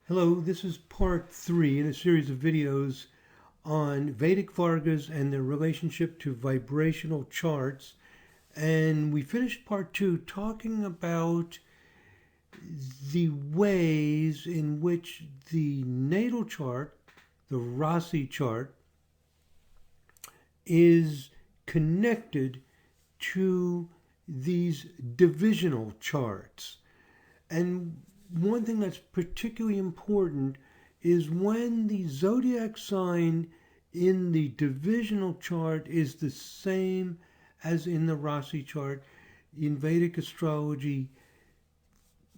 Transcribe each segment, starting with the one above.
Hello, this is part 3 in a series of videos on Vedic Vargas and their relationship to vibrational charts. And we finished part 2 talking about the ways in which the natal chart, the Rasi chart, is connected to these divisional charts. And one thing that's particularly important is when the zodiac sign in the divisional chart is the same as in the Rasi chart. In Vedic astrology,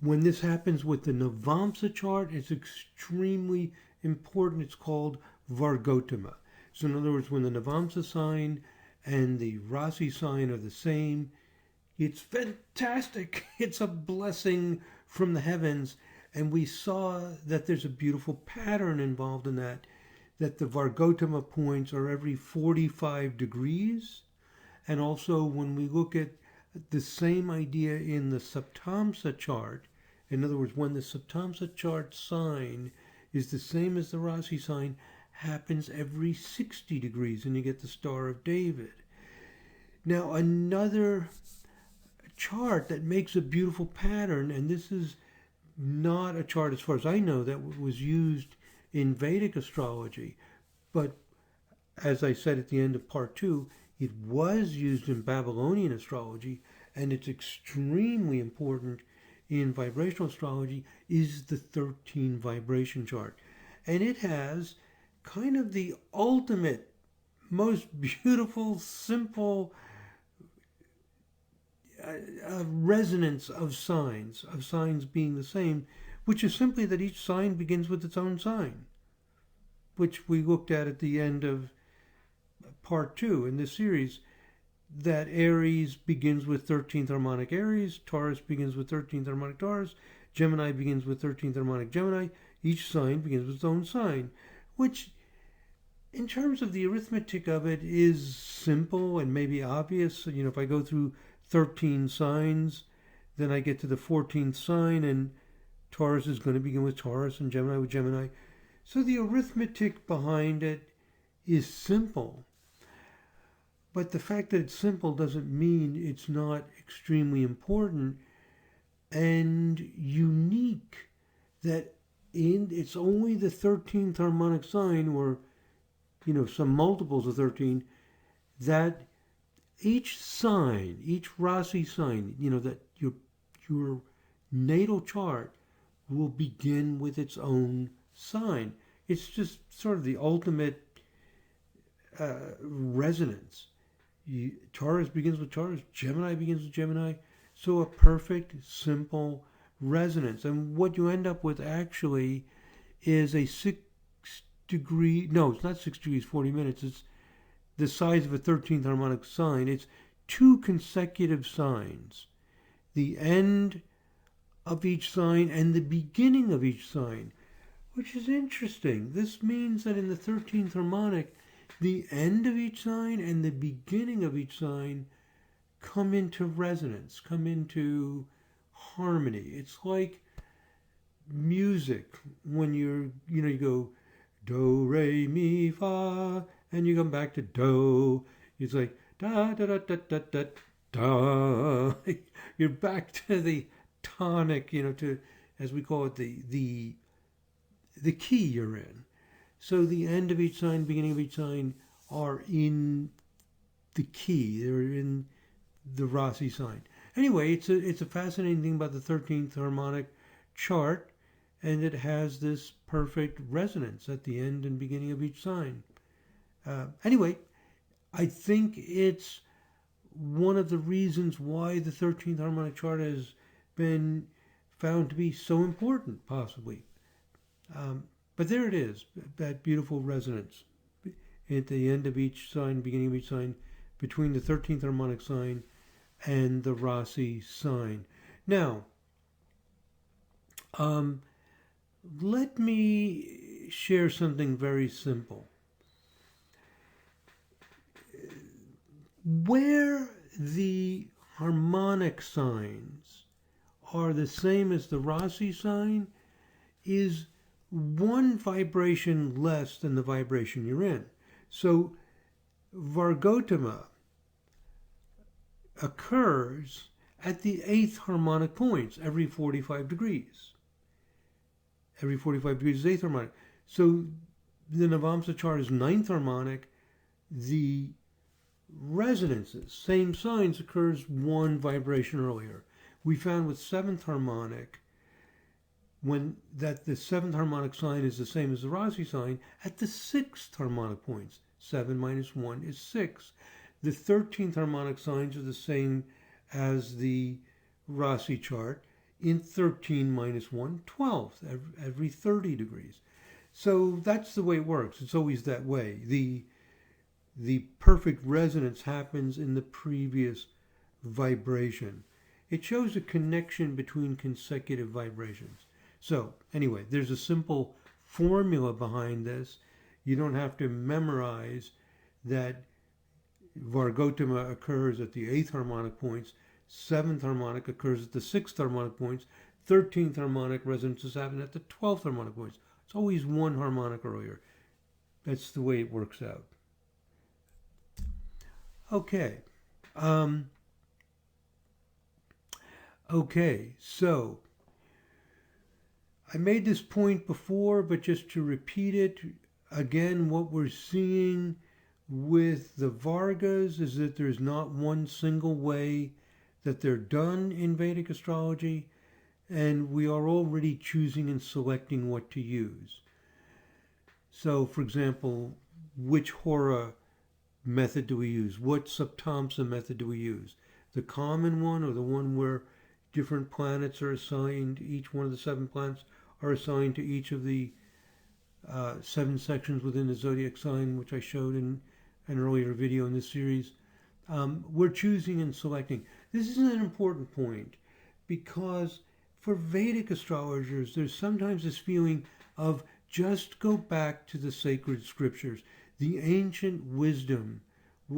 when this happens with the Navamsa chart, it's extremely important. It's called Vargotama. So in other words, when the Navamsa sign and the Rasi sign are the same, it's fantastic. It's a blessing from the heavens. And we saw that there's a beautiful pattern involved in that the Vargotama points are every 45 degrees. And also when we look at the same idea in the Saptamsa chart, in other words, when the Saptamsa chart sign is the same as the Rasi sign, happens every 60 degrees, and you get the Star of David. Now, another chart that makes a beautiful pattern, and this is not a chart as far as I know that was used in Vedic astrology, but as I said at the end of part 2, it was used in Babylonian astrology, and it's extremely important in vibrational astrology, is the 13 vibration chart. And it has kind of the ultimate, most beautiful, simple resonance of signs being the same, which is simply that each sign begins with its own sign, which we looked at the end of part 2 in this series, that Aries begins with 13th harmonic Aries, Taurus begins with 13th harmonic Taurus, Gemini begins with 13th harmonic Gemini. Each sign begins with its own sign, which in terms of the arithmetic of it is simple and maybe obvious. If I go through 13 signs, then I get to the 14th sign, and Taurus is going to begin with Taurus and Gemini with Gemini. So the arithmetic behind it is simple. But the fact that it's simple doesn't mean it's not extremely important and unique, that it's only the 13th harmonic sign, or some multiples of 13, that each sign, each Rasi sign, that your natal chart will begin with its own sign. It's just sort of the ultimate resonance. Taurus begins with Taurus, Gemini begins with Gemini. So a perfect, simple resonance. And what you end up with actually is a 6 degree, no, it's not 6 degrees, 40 minutes. It's the size of a 13th harmonic sign. It's 2 consecutive signs. The end of each sign and the beginning of each sign, which is interesting. This means that in the 13th harmonic, the end of each sign and the beginning of each sign come into resonance, come into harmony. It's like music when you go do, re, mi, fa, and you come back to do. It's like da, da, da, da, da, da, da. You're back to the tonic, to, as we call it, the key you're in. So the end of each sign, beginning of each sign are in the key. They're in the Rasi sign. Anyway, it's a fascinating thing about the 13th harmonic chart, and it has this perfect resonance at the end and beginning of each sign. Anyway, I think it's one of the reasons why the 13th harmonic chart has been found to be so important, possibly. But there it is, that beautiful resonance at the end of each sign, beginning of each sign, between the 13th harmonic sign and the Rasi sign. Now, let me share something very simple. Where the harmonic signs are the same as the Rasi sign is one vibration less than the vibration you're in. So Vargotama occurs at the 8th harmonic points every 45 degrees. Every 45 degrees is 8th harmonic. So the Navamsa chart is 9th harmonic. The resonances, same signs, occurs one vibration earlier. We found with 7th harmonic that the 7th harmonic sign is the same as the Rasi sign at the 6th harmonic points. 7 minus 1 is 6. The 13th harmonic signs are the same as the Rasi chart. In 13 minus 1, 12, every 30 degrees. So that's the way it works. It's always that way. The perfect resonance happens in the previous vibration. It shows a connection between consecutive vibrations. So anyway, there's a simple formula behind this. You don't have to memorize that Vargotama occurs at the 8th harmonic points, 7th harmonic occurs at the 6th harmonic points, 13th harmonic resonances happen at the 12th harmonic points. It's always one harmonic earlier. That's the way it works out. Okay. Okay, so I made this point before, but just to repeat it, again, what we're seeing with the Vargas is that there's not one single way that they're done in Vedic astrology, and we are already choosing and selecting what to use. So, for example, which Hora method do we use? What Saptamsa method do we use? The common one, or the one where different planets are assigned, each one of the 7 planets are assigned to each of the 7 sections within the zodiac sign, which I showed in an earlier video in this series. We're choosing and selecting. This is an important point because for Vedic astrologers, there's sometimes this feeling of just go back to the sacred scriptures. The ancient wisdom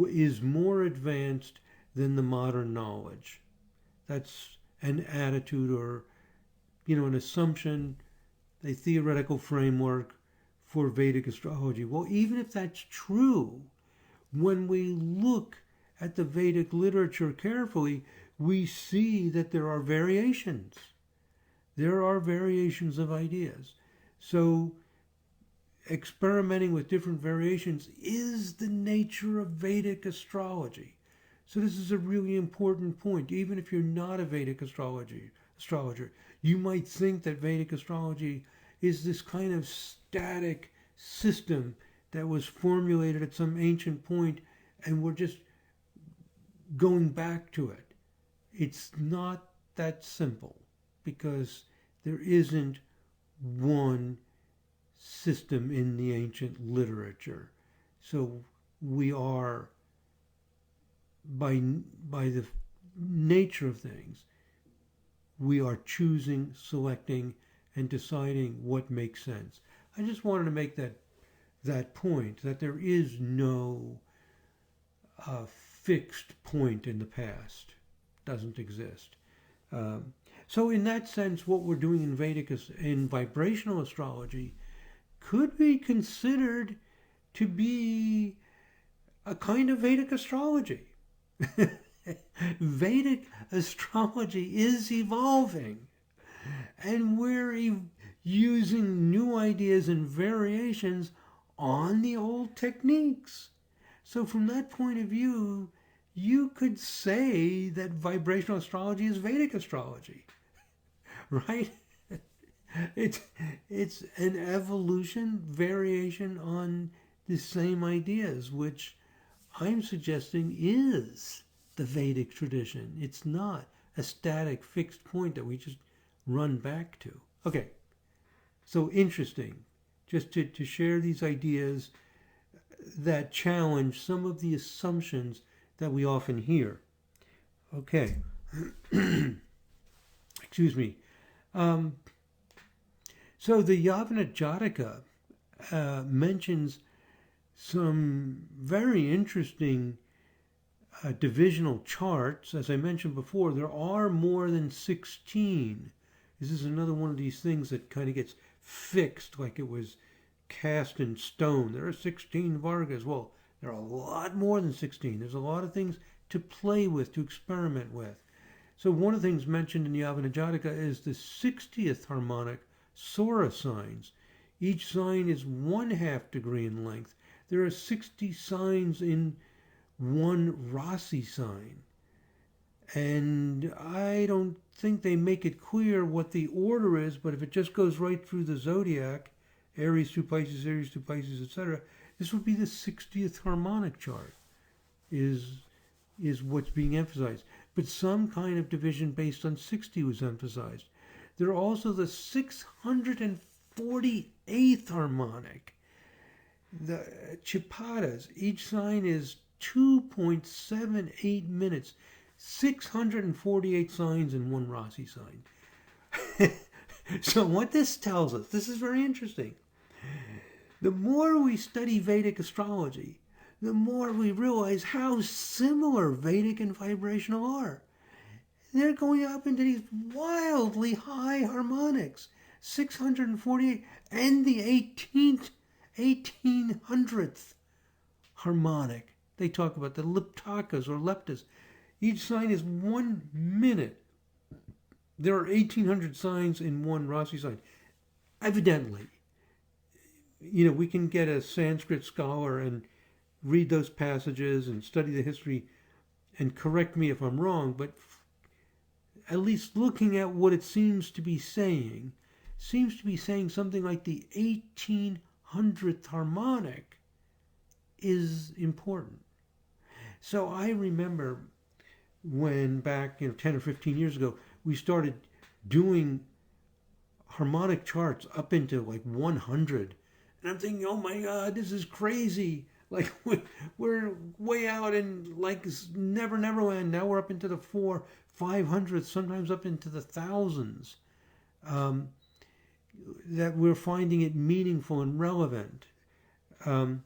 is more advanced than the modern knowledge. That's an attitude, or an assumption, a theoretical framework for Vedic astrology. Well, even if that's true, when we look at the Vedic literature carefully, we see that there are variations. There are variations of ideas. So experimenting with different variations is the nature of Vedic astrology. So this is a really important point. Even if you're not a Vedic astrologer, you might think that Vedic astrology is this kind of static system that was formulated at some ancient point and we're just going back to it. It's not that simple because there isn't one system in the ancient literature. So we are, by the nature of things, we are choosing, selecting, and deciding what makes sense. I just wanted to make that point, that there is no fixed point in the past. Doesn't exist. So in that sense, what we're doing in vibrational astrology could be considered to be a kind of Vedic astrology. Vedic astrology is evolving, and we're using new ideas and variations on the old techniques. So from that point of view, you could say that vibrational astrology is Vedic astrology, right? It's an evolution, variation on the same ideas, which I'm suggesting is the Vedic tradition. It's not a static, fixed point that we just run back to. Okay, so interesting, just to share these ideas that challenge some of the assumptions that we often hear. Okay, excuse me. So the Yavana Jataka mentions some very interesting divisional charts. As I mentioned before, there are more than 16 This is another one of these things that kind of gets fixed like it was cast in stone. There are 16 Vargas. Well, there are a lot more than 16. There's a lot of things to play with, to experiment with. So one of the things mentioned in the Avinajatika is the 60th harmonic Saura signs. Each sign is 1/2 degree in length. There are 60 signs in one Rasi sign. And I don't think they make it clear what the order is, but if it just goes right through the zodiac, Aries to Pisces, etc., this would be the 60th harmonic chart, is what's being emphasized. But some kind of division based on 60 was emphasized. There are also the 648th harmonic, the ciipadas. Each sign is 2.78 minutes. 648 signs in one Rasi sign. So what this tells us, this is very interesting. The more we study Vedic astrology, the more we realize how similar Vedic and vibrational are. They're going up into these wildly high harmonics. 648 and the 1800th harmonic. They talk about the Liptakas or leptas. Each sign is 1 minute. There are 1800 signs in one Rasi sign. Evidently, we can get a Sanskrit scholar and read those passages and study the history and correct me if I'm wrong, but at least looking at what it seems to be saying something like the 1800th harmonic is important. So I remember when back 10 or 15 years ago, we started doing harmonic charts up into like 100. And I'm thinking, oh my God, this is crazy. Like we're way out in like never land. Now we're up into the 500s, sometimes up into the thousands. That we're finding it meaningful and relevant. I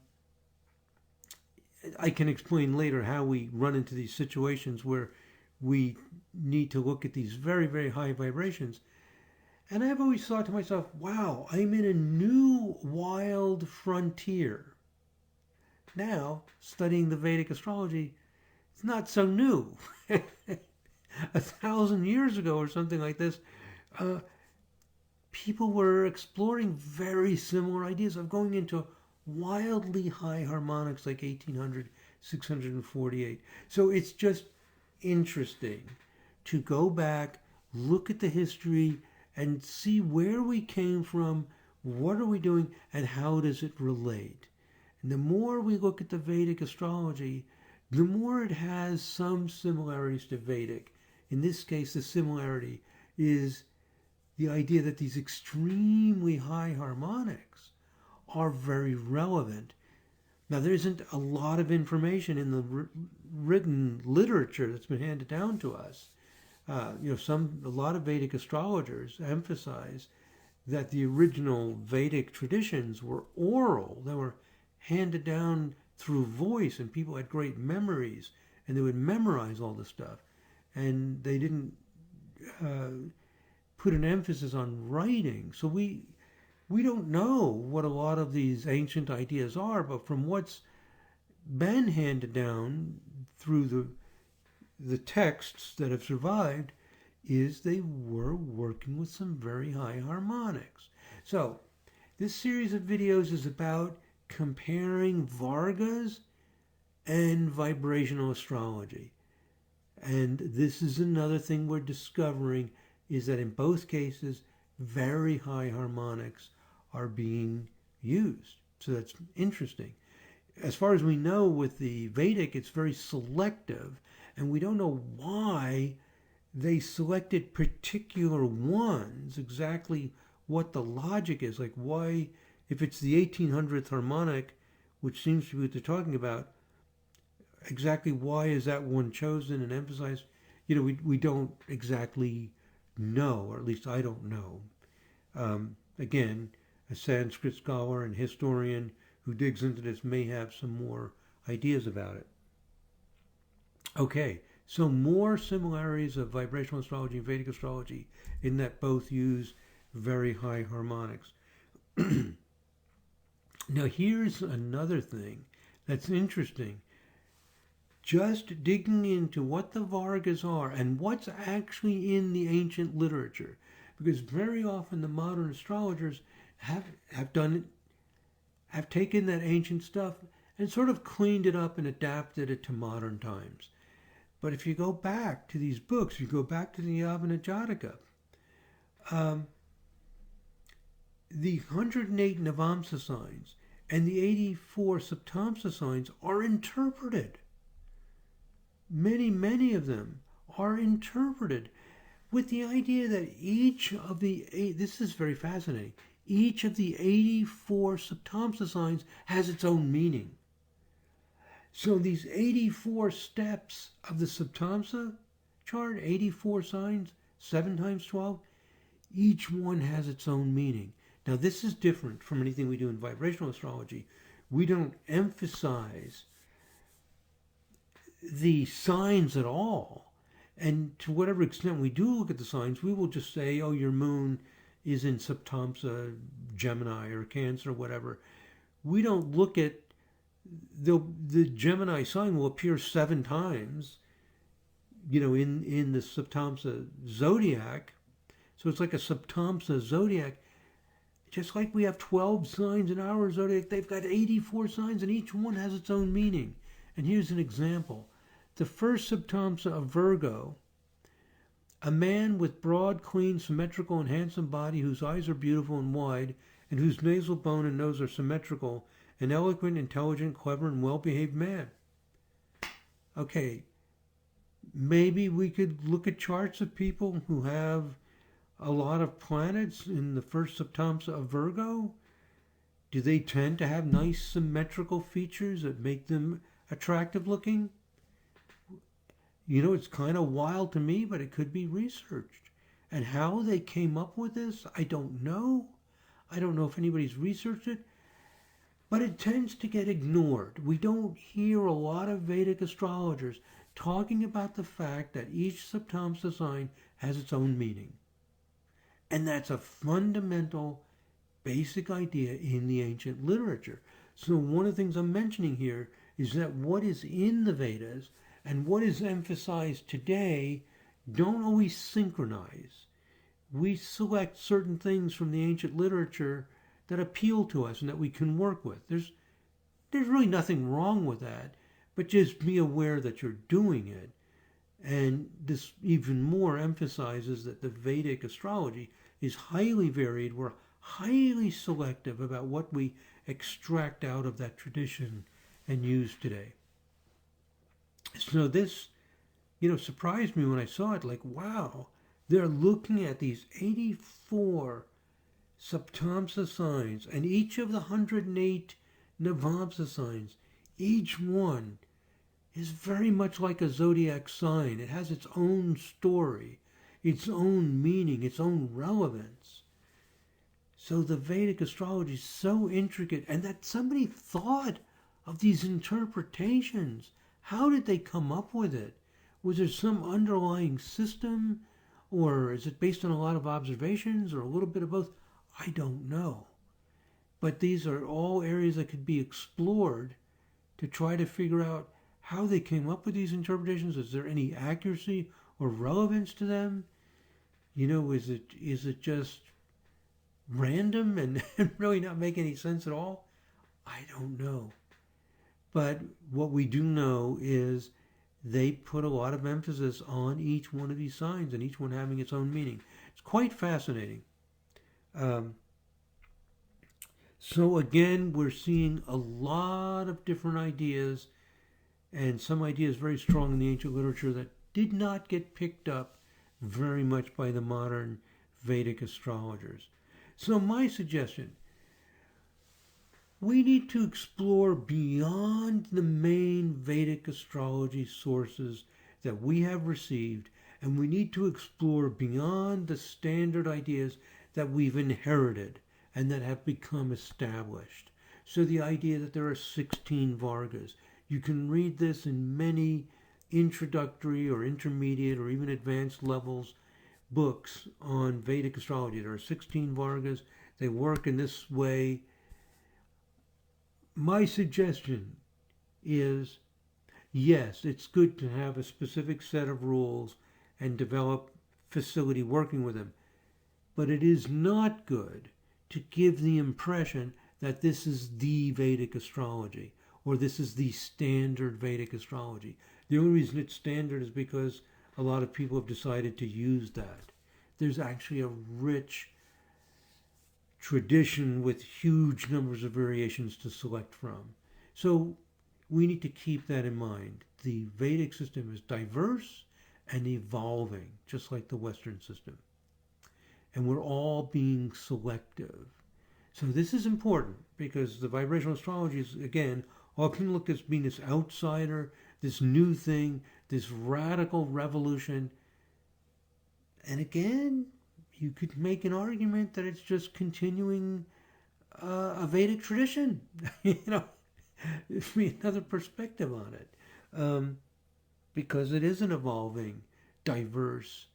can explain later how we run into these situations where we need to look at these very, very high vibrations. And I've always thought to myself, wow, I'm in a new wild frontier. Now, studying the Vedic astrology, it's not so new. 1,000 years ago or something like this, people were exploring very similar ideas of going into wildly high harmonics like 1800, 648. So it's just interesting to go back, look at the history, and see where we came from, what are we doing, and how does it relate. And the more we look at the Vedic astrology, the more it has some similarities to Vedic. In this case, the similarity is the idea that these extremely high harmonics are very relevant. Now, there isn't a lot of information in the written literature that's been handed down to us. A lot of Vedic astrologers emphasize that the original Vedic traditions were oral. They were handed down through voice, and people had great memories, and they would memorize all this stuff. And they didn't put an emphasis on writing. So we don't know what a lot of these ancient ideas are, but from what's been handed down through the texts that have survived, is they were working with some very high harmonics. So this series of videos is about comparing Vargas and vibrational astrology. And this is another thing we're discovering, is that in both cases, very high harmonics are being used. So that's interesting. As far as we know with the Vedic, it's very selective, and we don't know why they selected particular ones, exactly what the logic is. Like why, if it's the 1800th harmonic, which seems to be what they're talking about, exactly why is that one chosen and emphasized? We don't exactly know, or at least I don't know. Again, a Sanskrit scholar and historian who digs into this may have some more ideas about it. Okay, So more similarities of vibrational astrology and Vedic astrology in that both use very high harmonics. Now here's another thing that's interesting. Just digging into what the Vargas are and what's actually in the ancient literature. Because very often the modern astrologers have taken that ancient stuff and sort of cleaned it up and adapted it to modern times. But if you go back to these books, you go back to the Yavana Jataka, the 108 Navamsa signs and the 84 Saptamsa signs are interpreted. Many of them are interpreted with the idea that each of the this is very fascinating, each of the 84 Saptamsa signs has its own meaning. So these 84 steps of the Saptamsa chart, 84 signs, 7 times 12, each one has its own meaning. Now this is different from anything we do in vibrational astrology. We don't emphasize the signs at all. And to whatever extent we do look at the signs, we will just say, oh, your moon is in Saptamsa, Gemini, or Cancer, or whatever. We don't look at the Gemini sign will appear 7 times, in the Saptamsa zodiac. So it's like a Saptamsa zodiac. Just like we have 12 signs in our zodiac, they've got 84 signs, and each one has its own meaning. And here's an example. The first Saptamsa of Virgo, a man with broad, clean, symmetrical, and handsome body, whose eyes are beautiful and wide, and whose nasal bone and nose are symmetrical, an eloquent, intelligent, clever, and well-behaved man. Okay, maybe we could look at charts of people who have a lot of planets in the first Saptamsa of Virgo. Do they tend to have nice symmetrical features that make them attractive looking? It's kind of wild to me, but it could be researched. And how they came up with this, I don't know. I don't know if anybody's researched it. But it tends to get ignored. We don't hear a lot of Vedic astrologers talking about the fact that each Saptamsa sign has its own meaning. And that's a fundamental, basic idea in the ancient literature. So one of the things I'm mentioning here is that what is in the Vedas and what is emphasized today don't always synchronize. We select certain things from the ancient literature that appeal to us and that we can work with. There's really nothing wrong with that, but just be aware that you're doing it. And this even more emphasizes that the Vedic astrology is highly varied. We're highly selective about what we extract out of that tradition and use today. So this, surprised me when I saw it, like, wow, they're looking at these 84 Saptamsa signs, and each of the 108 Navamsa signs, each one is very much like a zodiac sign. It has its own story, its own meaning, its own relevance. So the Vedic astrology is so intricate, and that somebody thought of these interpretations. How did they come up with it? Was there some underlying system, or is it based on a lot of observations, or a little bit of both? I don't know. But these are all areas that could be explored to try to figure out how they came up with these interpretations. Is there any accuracy or relevance to them? Is it just random and really not make any sense at all? I don't know. But what we do know is they put a lot of emphasis on each one of these signs and each one having its own meaning. It's quite fascinating. So again, we're seeing a lot of different ideas, and some ideas very strong in the ancient literature that did not get picked up very much by the modern Vedic astrologers. So my suggestion, we need to explore beyond the main Vedic astrology sources that we have received, and we need to explore beyond the standard ideas that we've inherited and that have become established. So the idea that there are 16 Vargas, you can read this in many introductory or intermediate or even advanced levels books on Vedic astrology. There are 16 Vargas. They work in this way. My suggestion is, yes, it's good to have a specific set of rules and develop facility working with them. But it is not good to give the impression that this is the Vedic astrology or this is the standard Vedic astrology. The only reason it's standard is because a lot of people have decided to use that. There's actually a rich tradition with huge numbers of variations to select from. So we need to keep that in mind. The Vedic system is diverse and evolving, just like the Western system. And we're all being selective. So this is important because the vibrational astrology is, again, often looked as being this outsider, this new thing, this radical revolution. And again, you could make an argument that it's just continuing a Vedic tradition. There's another perspective on it. Because it is an evolving, diverse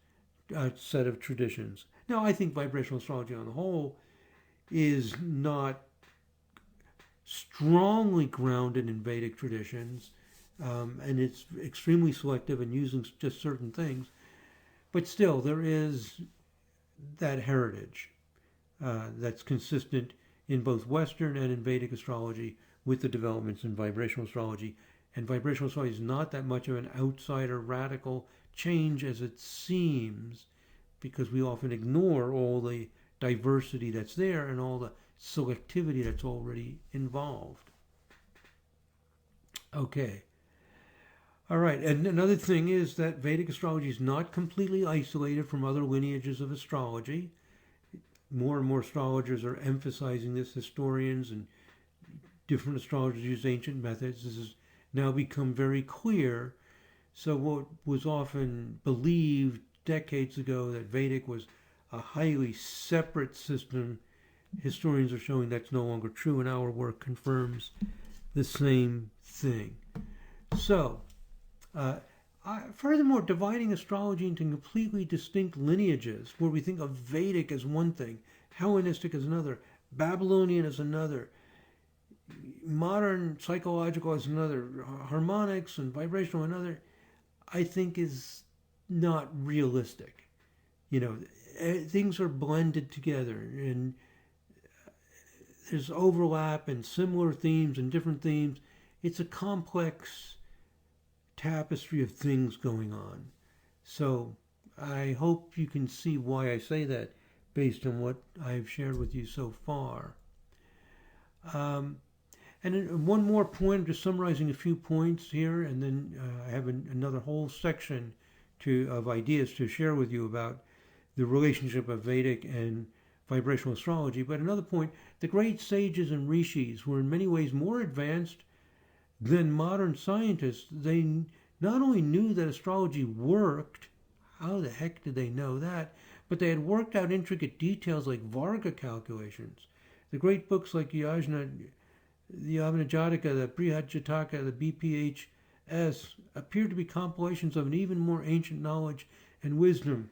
set of traditions. Now, I think vibrational astrology on the whole is not strongly grounded in Vedic traditions, and it's extremely selective and using just certain things. But still, there is that heritage that's consistent in both Western and in Vedic astrology with the developments in vibrational astrology. And vibrational astrology is not that much of an outsider radical change as it seems, because we often ignore all the diversity that's there and all the selectivity that's already involved. Okay. All right. And another thing is that Vedic astrology is not completely isolated from other lineages of astrology. More and more astrologers are emphasizing this. Historians and different astrologers use ancient methods. This has now become very clear. So what was often believed decades ago that Vedic was a highly separate system, historians are showing that's no longer true, and our work confirms the same thing. So, furthermore, dividing astrology into completely distinct lineages, where we think of Vedic as one thing, Hellenistic as another, Babylonian as another, modern psychological as another, harmonics and vibrational another, I think is not realistic. Things are blended together and there's overlap and similar themes and different themes. It's a complex tapestry of things going on. So I hope you can see why I say that based on what I've shared with you so far. And one more point, I'm just summarizing a few points here, and then I have another whole section of ideas to share with you about the relationship of Vedic and vibrational astrology. But another point, the great sages and rishis were in many ways more advanced than modern scientists. They not only knew that astrology worked, how the heck did they know that? But they had worked out intricate details like Varga calculations. The great books like the Abhinajataka, the Brihajataka, the BPHS appear to be compilations of an even more ancient knowledge and wisdom.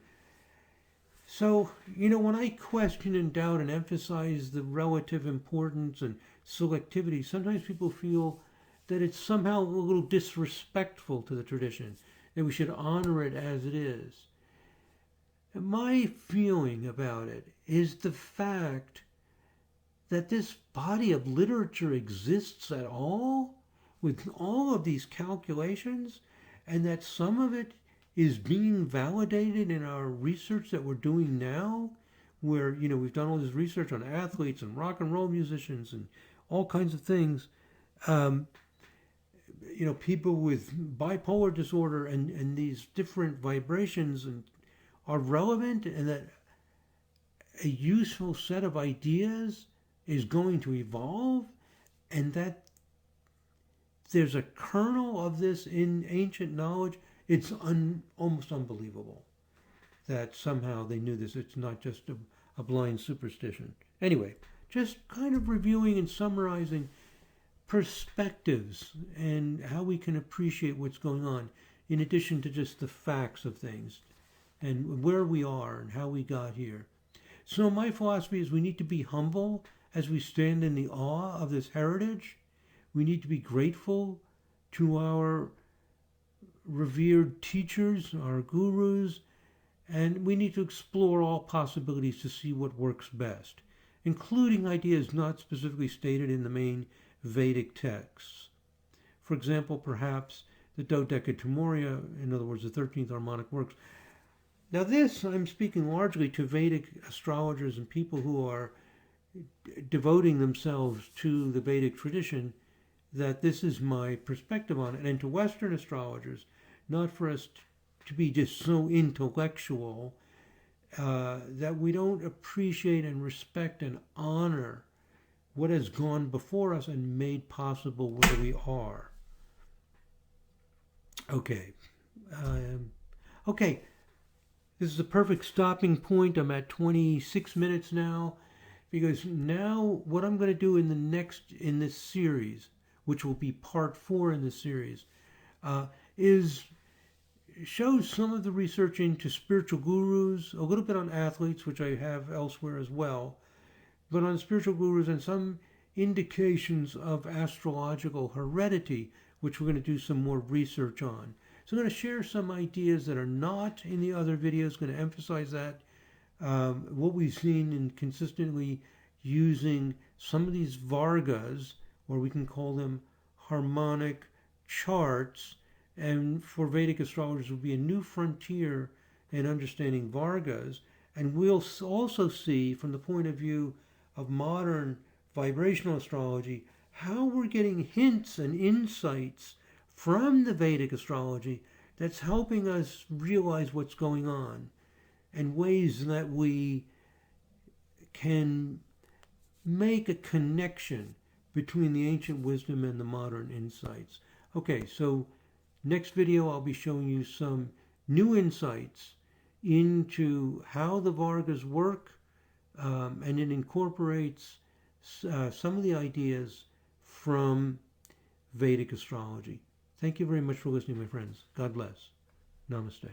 So, when I question and doubt and emphasize the relative importance and selectivity, sometimes people feel that it's somehow a little disrespectful to the tradition, that we should honor it as it is. And my feeling about it is the fact that this body of literature exists at all, with all of these calculations, and that some of it is being validated in our research that we're doing now, where, we've done all this research on athletes and rock and roll musicians and all kinds of things. People with bipolar disorder and these different vibrations are relevant, and that a useful set of ideas is going to evolve, and that there's a kernel of this in ancient knowledge. It's almost unbelievable that somehow they knew this. It's not just a blind superstition. Anyway, just kind of reviewing and summarizing perspectives and how we can appreciate what's going on. in addition to just the facts of things and where we are and how we got here. So my philosophy is we need to be humble as we stand in the awe of this heritage. We need to be grateful to our revered teachers, our gurus, and we need to explore all possibilities to see what works best, including ideas not specifically stated in the main Vedic texts. For example, perhaps the dodecatemoria, in other words, the 13th harmonic works. Now this, I'm speaking largely to Vedic astrologers and people who are devoting themselves to the Vedic tradition, that this is my perspective on it, and to Western astrologers, not for us to be just so intellectual that we don't appreciate and respect and honor what has gone before us and made possible where we are. Okay. Okay. This is a perfect stopping point. I'm at 26 minutes now, because now what I'm going to do in this series, which will be part 4 in this series, is show some of the research into spiritual gurus, a little bit on athletes, which I have elsewhere as well, but on spiritual gurus and some indications of astrological heredity, which we're going to do some more research on. So I'm going to share some ideas that are not in the other videos, going to emphasize that, what we've seen in consistently using some of these Vargas, or we can call them harmonic charts, and for Vedic astrologers will be a new frontier in understanding Vargas. And we'll also see, from the point of view of modern vibrational astrology, how we're getting hints and insights from the Vedic astrology that's helping us realize what's going on, and ways that we can make a connection between the ancient wisdom and the modern insights. Okay, so next video I'll be showing you some new insights into how the Vargas work, and it incorporates some of the ideas from Vedic astrology. Thank you very much for listening, my friends. God bless. Namaste.